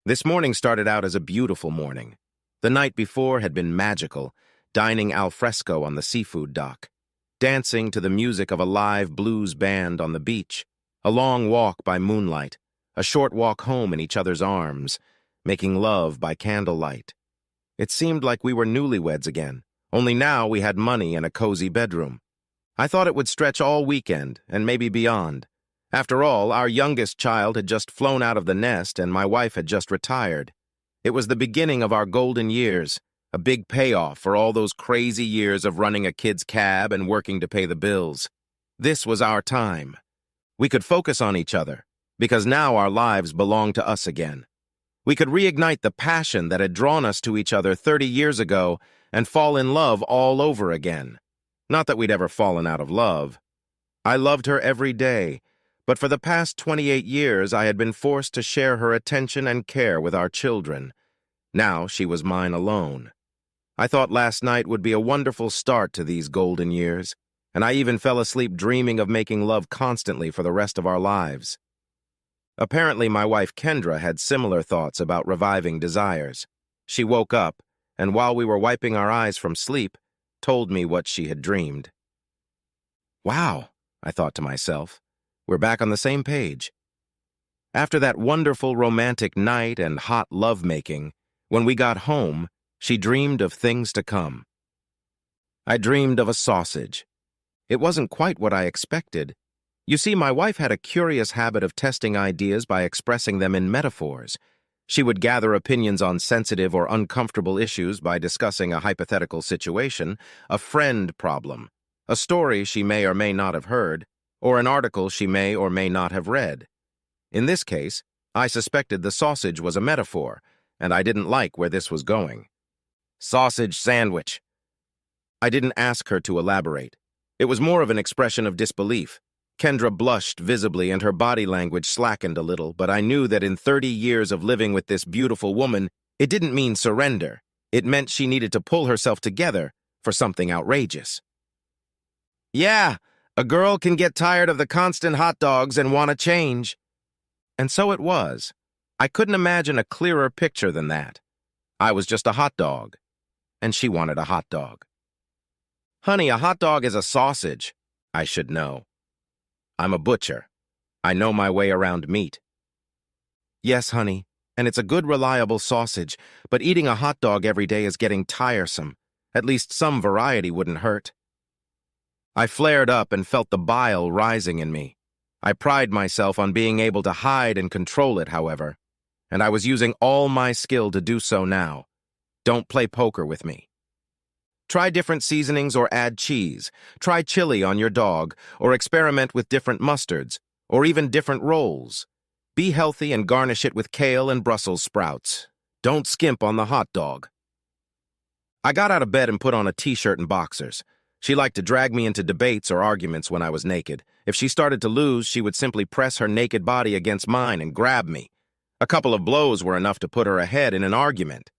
This morning started out as a beautiful morning. The night before had been magical, dining al fresco on the seafood dock, dancing to the music of a live blues band on the beach, a long walk by moonlight, a short walk home in each other's arms, making love by candlelight. It seemed like we were newlyweds again, only now we had money and a cozy bedroom. I thought it would stretch all weekend and maybe beyond. After all, our youngest child had just flown out of the nest and my wife had just retired. It was the beginning of our golden years, a big payoff for all those crazy years of running a kid's cab and working to pay the bills. This was our time. We could focus on each other, because now our lives belonged to us again. We could reignite the passion that had drawn us to each other 30 years ago and fall in love all over again. Not that we'd ever fallen out of love. I loved her every day, but for the past 28 years I had been forced to share her attention and care with our children. Now she was mine alone. I thought last night would be a wonderful start to these golden years, and I even fell asleep dreaming of making love constantly for the rest of our lives. Apparently my wife Kendra had similar thoughts about reviving desires. She woke up, and while we were wiping our eyes from sleep, told me what she had dreamed. Wow, I thought to myself. We're back on the same page. After that wonderful romantic night and hot lovemaking, when we got home, she dreamed of things to come. I dreamed of a sausage. It wasn't quite what I expected. You see, my wife had a curious habit of testing ideas by expressing them in metaphors. She would gather opinions on sensitive or uncomfortable issues by discussing a hypothetical situation, a friend problem, a story she may or may not have heard, or an article she may or may not have read. In this case, I suspected the sausage was a metaphor, and I didn't like where this was going. Sausage sandwich. I didn't ask her to elaborate. It was more of an expression of disbelief. Kendra blushed visibly and her body language slackened a little, but I knew that in 30 years of living with this beautiful woman, it didn't mean surrender. It meant she needed to pull herself together for something outrageous. Yeah, a girl can get tired of the constant hot dogs and want to change. And so it was. I couldn't imagine a clearer picture than that. I was just a hot dog, and she wanted a hot dog. Honey, a hot dog is a sausage. I should know. I'm a butcher. I know my way around meat. Yes, honey, and it's a good, reliable sausage, but eating a hot dog every day is getting tiresome. At least some variety wouldn't hurt. I flared up and felt the bile rising in me. I pride myself on being able to hide and control it, however, and I was using all my skill to do so now. Don't play poker with me. Try different seasonings or add cheese. Try chili on your dog, or experiment with different mustards, or even different rolls. Be healthy and garnish it with kale and Brussels sprouts. Don't skimp on the hot dog. I got out of bed and put on a t-shirt and boxers. She liked to drag me into debates or arguments when I was naked. If she started to lose, she would simply press her naked body against mine and grab me. A couple of blows were enough to put her ahead in an argument.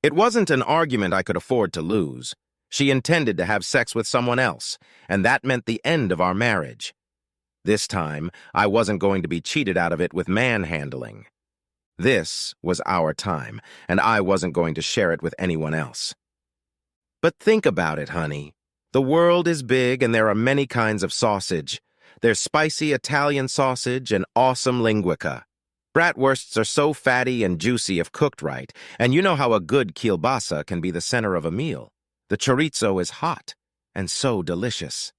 It wasn't an argument I could afford to lose. She intended to have sex with someone else, and that meant the end of our marriage. This time, I wasn't going to be cheated out of it with manhandling. This was our time, and I wasn't going to share it with anyone else. But think about it, honey. The world is big and there are many kinds of sausage. There's spicy Italian sausage and awesome linguica. Bratwursts are so fatty and juicy if cooked right, and you know how a good kielbasa can be the center of a meal. The chorizo is hot and so delicious.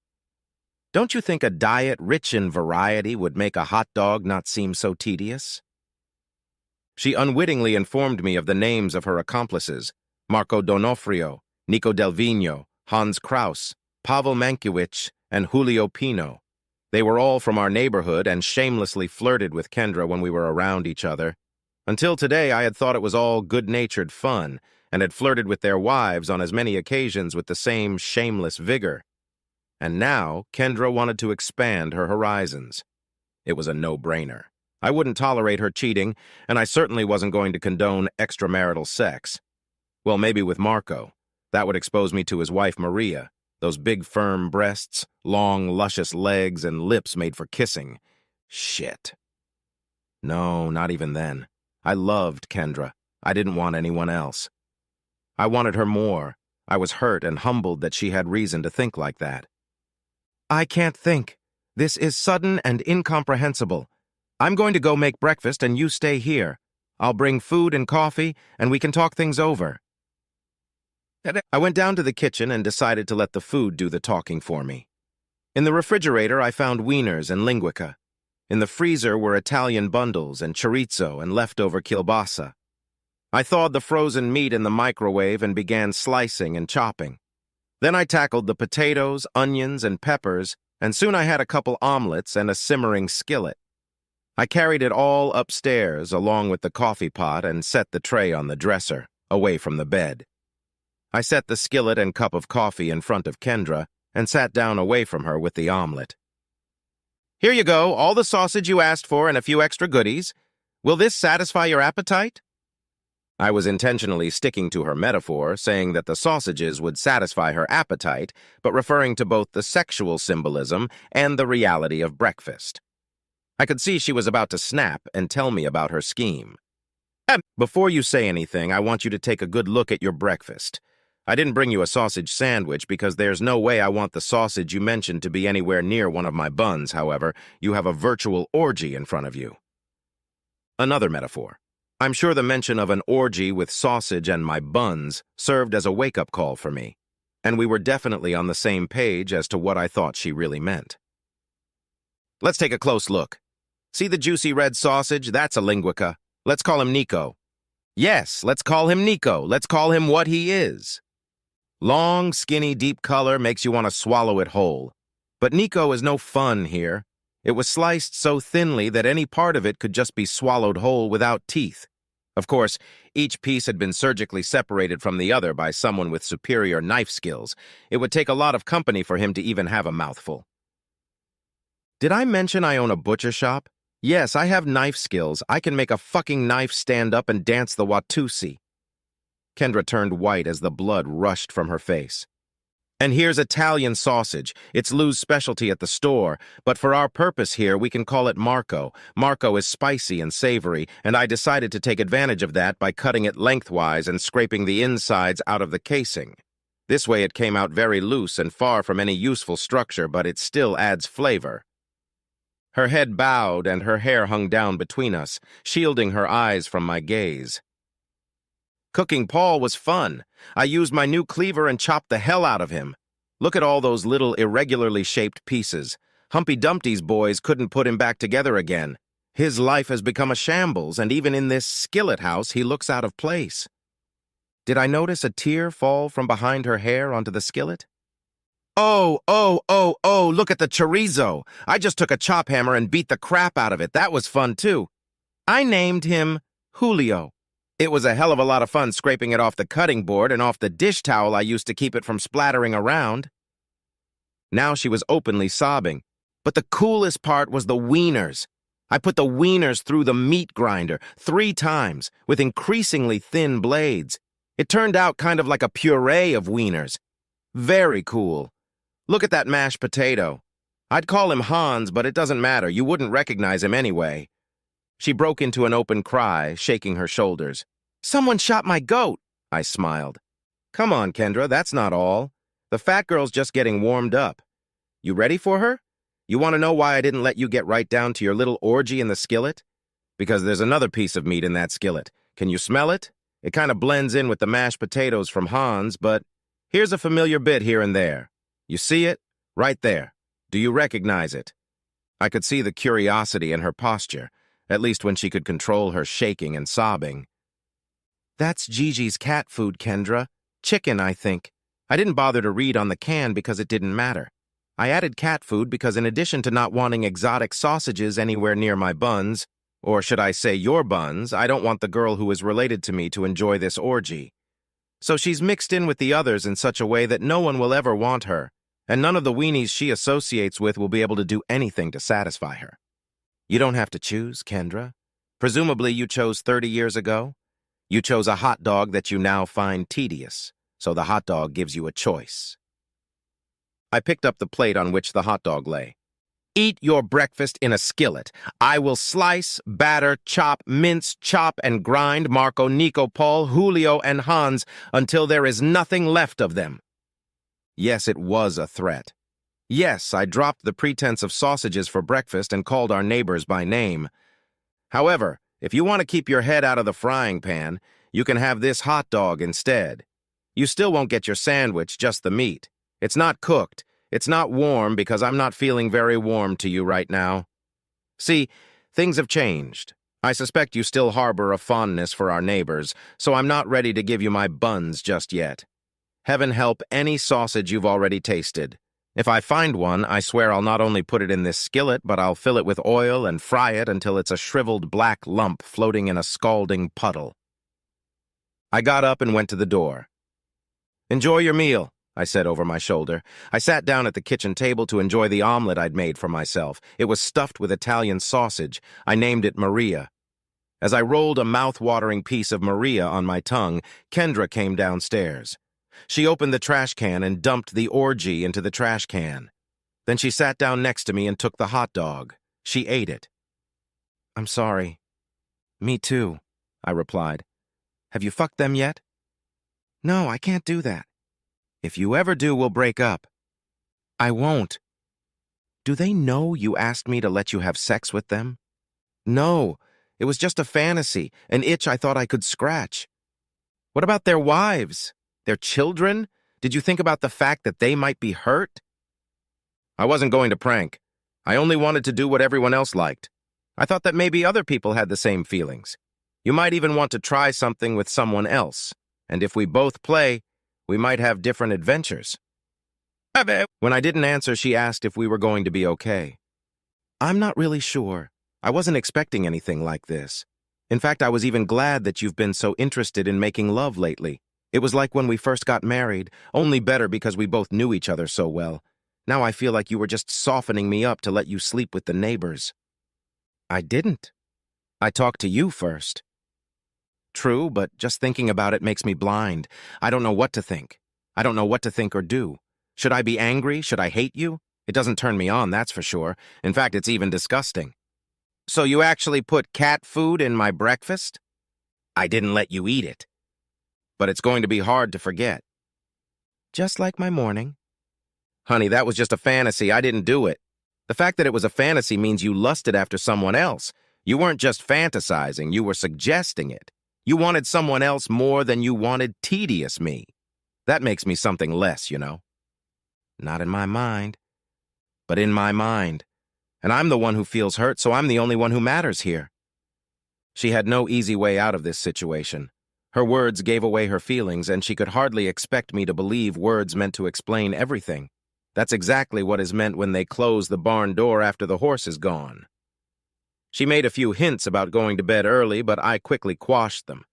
Don't you think a diet rich in variety would make a hot dog not seem so tedious? She unwittingly informed me of the names of her accomplices: Marco Donofrio, Nico Del Vigno, Hans Kraus, Pavel Mankiewicz, and Julio Pino. They were all from our neighborhood and shamelessly flirted with Kendra when we were around each other. Until today, I had thought it was all good-natured fun and had flirted with their wives on as many occasions with the same shameless vigor. And now, Kendra wanted to expand her horizons. It was a no-brainer. I wouldn't tolerate her cheating, and I certainly wasn't going to condone extramarital sex. Well, maybe with Marco. That would expose me to his wife, Maria. Those big, firm breasts, long, luscious legs, and lips made for kissing. Shit. No, not even then. I loved Kendra. I didn't want anyone else. I wanted her more. I was hurt and humbled that she had reason to think like that. I can't think. This is sudden and incomprehensible. I'm going to go make breakfast and you stay here. I'll bring food and coffee and we can talk things over. I went down to the kitchen and decided to let the food do the talking for me. In the refrigerator, I found wieners and linguica. In the freezer were Italian bundles and chorizo and leftover kielbasa. I thawed the frozen meat in the microwave and began slicing and chopping. Then I tackled the potatoes, onions, and peppers, and soon I had a couple omelets and a simmering skillet. I carried it all upstairs along with the coffee pot and set the tray on the dresser, away from the bed. I set the skillet and cup of coffee in front of Kendra and sat down away from her with the omelet. Here you go, all the sausage you asked for and a few extra goodies. Will this satisfy your appetite? I was intentionally sticking to her metaphor, saying that the sausages would satisfy her appetite, but referring to both the sexual symbolism and the reality of breakfast. I could see she was about to snap and tell me about her scheme. Before you say anything, I want you to take a good look at your breakfast. I didn't bring you a sausage sandwich because there's no way I want the sausage you mentioned to be anywhere near one of my buns, however. You have a virtual orgy in front of you. Another metaphor. I'm sure the mention of an orgy with sausage and my buns served as a wake-up call for me, and we were definitely on the same page as to what I thought she really meant. Let's take a close look. See the juicy red sausage? That's a linguica. Let's call him Nico. Yes, let's call him Nico. Let's call him what he is. Long, skinny, deep color makes you want to swallow it whole. But Nico is no fun here. It was sliced so thinly that any part of it could just be swallowed whole without teeth. Of course, each piece had been surgically separated from the other by someone with superior knife skills. It would take a lot of company for him to even have a mouthful. Did I mention I own a butcher shop? Yes, I have knife skills. I can make a fucking knife stand up and dance the Watusi. Kendra turned white as the blood rushed from her face. And here's Italian sausage. It's Lou's specialty at the store, but for our purpose here, we can call it Marco. Marco is spicy and savory, and I decided to take advantage of that by cutting it lengthwise and scraping the insides out of the casing. This way it came out very loose and far from any useful structure, but it still adds flavor. Her head bowed and her hair hung down between us, shielding her eyes from my gaze. Cooking Paul was fun. I used my new cleaver and chopped the hell out of him. Look at all those little irregularly shaped pieces. Humpty Dumpty's boys couldn't put him back together again. His life has become a shambles, and even in this skillet house he looks out of place. Did I notice a tear fall from behind her hair onto the skillet? Oh, look at the chorizo. I just took a chop hammer and beat the crap out of it. That was fun, too. I named him Julio. It was a hell of a lot of fun scraping it off the cutting board and off the dish towel I used to keep it from splattering around. Now she was openly sobbing. But the coolest part was the wieners. I put the wieners through the meat grinder 3 times with increasingly thin blades. It turned out kind of like a puree of wieners. Very cool. Look at that mashed potato. I'd call him Hans, but it doesn't matter. You wouldn't recognize him anyway. She broke into an open cry, shaking her shoulders. Someone shot my goat, I smiled. Come on, Kendra, that's not all. The fat girl's just getting warmed up. You ready for her? You want to know why I didn't let you get right down to your little orgy in the skillet? Because there's another piece of meat in that skillet. Can you smell it? It kind of blends in with the mashed potatoes from Hans, but here's a familiar bit here and there. You see it? Right there. Do you recognize it? I could see the curiosity in her posture, at least when she could control her shaking and sobbing. That's Gigi's cat food, Kendra. Chicken, I think. I didn't bother to read on the can because it didn't matter. I added cat food because in addition to not wanting exotic sausages anywhere near my buns, or should I say your buns, I don't want the girl who is related to me to enjoy this orgy. So she's mixed in with the others in such a way that no one will ever want her, and none of the weenies she associates with will be able to do anything to satisfy her. You don't have to choose, Kendra. Presumably you chose 30 years ago. You chose a hot dog that you now find tedious, so the hot dog gives you a choice. I picked up the plate on which the hot dog lay. Eat your breakfast in a skillet. I will slice, batter, chop, mince, chop, and grind Marco, Nico, Paul, Julio, and Hans until there is nothing left of them. Yes, it was a threat. Yes, I dropped the pretense of sausages for breakfast and called our neighbors by name. However, if you want to keep your head out of the frying pan, you can have this hot dog instead. You still won't get your sandwich, just the meat. It's not cooked. It's not warm because I'm not feeling very warm to you right now. See, things have changed. I suspect you still harbor a fondness for our neighbors, so I'm not ready to give you my buns just yet. Heaven help any sausage you've already tasted. If I find one, I swear I'll not only put it in this skillet, but I'll fill it with oil and fry it until it's a shriveled black lump floating in a scalding puddle. I got up and went to the door. "Enjoy your meal," I said over my shoulder. I sat down at the kitchen table to enjoy the omelet I'd made for myself. It was stuffed with Italian sausage. I named it Maria. As I rolled a mouth-watering piece of Maria on my tongue, Kendra came downstairs. She opened the trash can and dumped the orgy into the trash can. Then she sat down next to me and took the hot dog. She ate it. "I'm sorry." "Me too," I replied. "Have you fucked them yet?" "No, I can't do that." "If you ever do, we'll break up." "I won't." "Do they know you asked me to let you have sex with them?" "No, it was just a fantasy, an itch I thought I could scratch." "What about their wives? Their children? Did you think about the fact that they might be hurt?" "I wasn't going to prank. I only wanted to do what everyone else liked. I thought that maybe other people had the same feelings. You might even want to try something with someone else, and if we both play, we might have different adventures." When I didn't answer, she asked if we were going to be okay. "I'm not really sure. I wasn't expecting anything like this. In fact, I was even glad that you've been so interested in making love lately. It was like when we first got married, only better because we both knew each other so well. Now I feel like you were just softening me up to let you sleep with the neighbors." "I didn't. I talked to you first." "True, but just thinking about it makes me blind. I don't know what to think. I don't know what to think or do. Should I be angry? Should I hate you? It doesn't turn me on, that's for sure. In fact, it's even disgusting." "So you actually put cat food in my breakfast?" "I didn't let you eat it. But it's going to be hard to forget." "Just like my morning." "Honey, that was just a fantasy. I didn't do it. The fact that it was a fantasy means you lusted after someone else. You weren't just fantasizing, you were suggesting it. You wanted someone else more than you wanted tedious me. That makes me something less, you know." "Not in my mind." "But in my mind. And I'm the one who feels hurt, so I'm the only one who matters here." She had no easy way out of this situation. Her words gave away her feelings, and she could hardly expect me to believe words meant to explain everything. That's exactly what is meant when they close the barn door after the horse is gone. She made a few hints about going to bed early, but I quickly quashed them.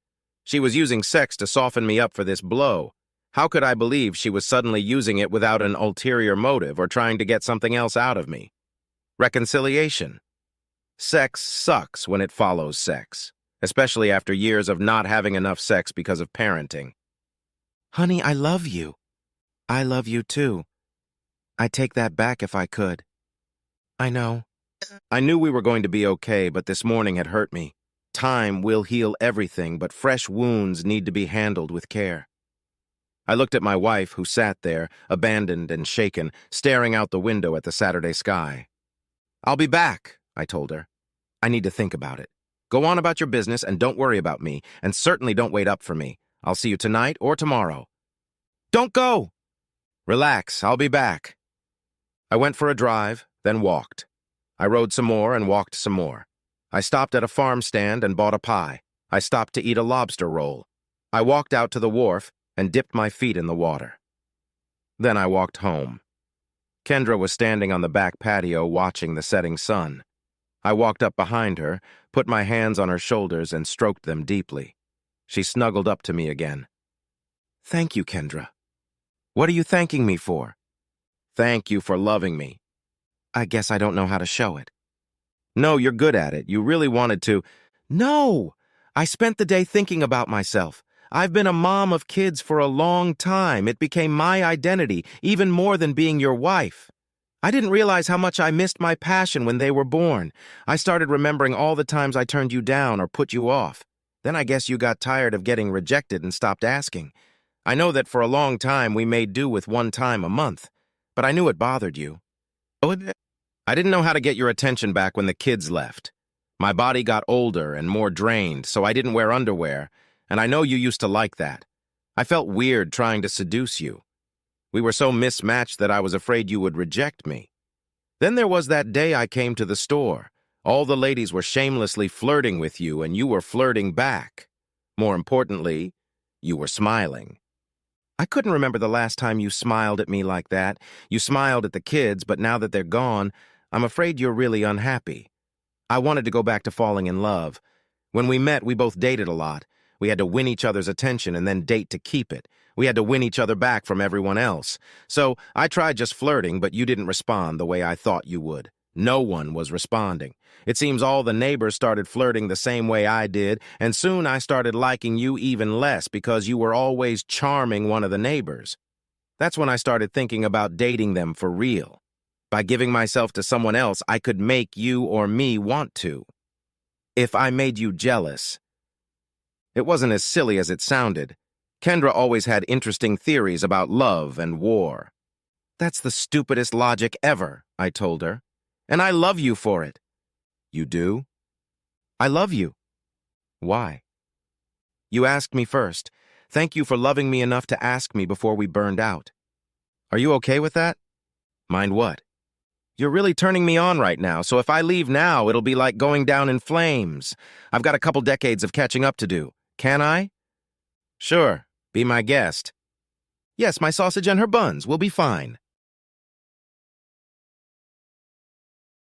She was using sex to soften me up for this blow. How could I believe she was suddenly using it without an ulterior motive or trying to get something else out of me? Reconciliation. Sex sucks when it follows sex, especially after years of not having enough sex because of parenting. "Honey, I love you." "I love you too. I'd take that back if I could." "I know." I knew we were going to be okay, but this morning had hurt me. Time will heal everything, but fresh wounds need to be handled with care. I looked at my wife, who sat there, abandoned and shaken, staring out the window at the Saturday sky. "I'll be back," I told her. "I need to think about it. Go on about your business and don't worry about me, and certainly don't wait up for me. I'll see you tonight or tomorrow." "Don't go!" "Relax, I'll be back." I went for a drive, then walked. I rode some more and walked some more. I stopped at a farm stand and bought a pie. I stopped to eat a lobster roll. I walked out to the wharf and dipped my feet in the water. Then I walked home. Kendra was standing on the back patio watching the setting sun. I walked up behind her, put my hands on her shoulders and stroked them deeply. She snuggled up to me again. "Thank you, Kendra." "What are you thanking me for?" "Thank you for loving me." "I guess I don't know how to show it." "No, you're good at it. You really wanted to." "No! I spent the day thinking about myself. I've been a mom of kids for a long time. It became my identity, even more than being your wife." I didn't realize how much I missed my passion when they were born. I started remembering all the times I turned you down or put you off. Then I guess you got tired of getting rejected and stopped asking. I know that for a long time we made do with one time a month, but I knew it bothered you. I didn't know how to get your attention back when the kids left. My body got older and more drained, so I didn't wear underwear, and I know you used to like that. I felt weird trying to seduce you. We were so mismatched that I was afraid you would reject me. Then there was that day I came to the store. All the ladies were shamelessly flirting with you, and you were flirting back. More importantly, you were smiling. I couldn't remember the last time you smiled at me like that. You smiled at the kids, but now that they're gone, I'm afraid you're really unhappy. I wanted to go back to falling in love. When we met, we both dated a lot. We had to win each other's attention and then date to keep it. We had to win each other back from everyone else. So I tried just flirting, but you didn't respond the way I thought you would. No one was responding. It seems all the neighbors started flirting the same way I did, and soon I started liking you even less because you were always charming one of the neighbors. That's when I started thinking about dating them for real. By giving myself to someone else, I could make you or me want to. If I made you jealous. It wasn't as silly as it sounded. Kendra always had interesting theories about love and war. That's the stupidest logic ever, I told her. And I love you for it. You do? I love you. Why? You asked me first. Thank you for loving me enough to ask me before we burned out. Are you okay with that? Mind what? You're really turning me on right now, so if I leave now, it'll be like going down in flames. I've got a couple decades of catching up to do. Can I? Sure. Be my guest. Yes, my sausage and her buns will be fine.